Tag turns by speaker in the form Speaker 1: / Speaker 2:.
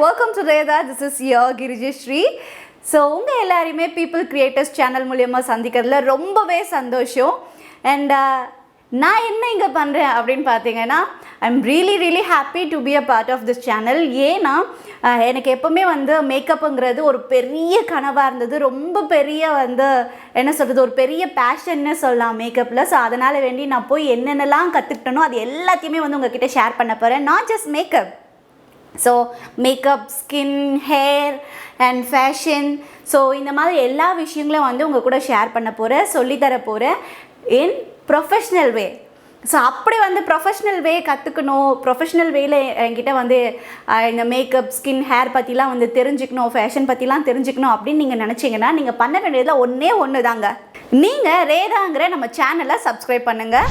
Speaker 1: welcome to Reda. This is your 𝐑𝐞𝐝𝐡𝐚. So உங்கள் எல்லாரையுமே People Creators channel மூலமா சந்திக்கிறதுல ரொம்பவே சந்தோஷம். And நான் என்ன இங்கே பண்ணுறேன் அப்படின்னு பார்த்தீங்கன்னா I'm really happy to be a part of this channel. ஏன்னா எனக்கு எப்போவுமே மேக்கப்புங்கிறது ஒரு பெரிய கனவாக இருந்தது, ரொம்ப பெரிய என்ன சொல்கிறது, ஒரு பெரிய பேஷன்னு சொல்லலாம் மேக்கப்பில். ஸோ அதனால் வேண்டி நான் போய் என்னென்னலாம் கற்றுக்கிட்டனோ அது எல்லாத்தையுமே உங்ககிட்ட ஷேர் பண்ண போகிறேன். Not just makeup, so makeup, skin, hair and fashion. So இந்த மாதிரி எல்லா விஷயங்களும் உங்கள் கூட ஷேர் பண்ண போகிறேன், சொல்லித்தர போகிறேன் இன் ப்ரொஃபஷ்னல் வே. ஸோ அப்படி ப்ரொஃபஷ்னல் வே கற்றுக்கணும், ப்ரொஃபஷ்னல் வேயில் என்கிட்ட இந்த மேக்கப், ஸ்கின், ஹேர் பற்றிலாம் தெரிஞ்சுக்கணும், ஃபேஷன் பற்றிலாம் தெரிஞ்சுக்கணும் அப்படின்னு நீங்கள் நினச்சிங்கன்னா நீங்கள் பண்ண வேண்டியதில் ஒன்றே ஒன்று தாங்க. நீங்கள் ரேதாங்கிற நம்ம சேனலை சப்ஸ்கிரைப் பண்ணுங்கள்.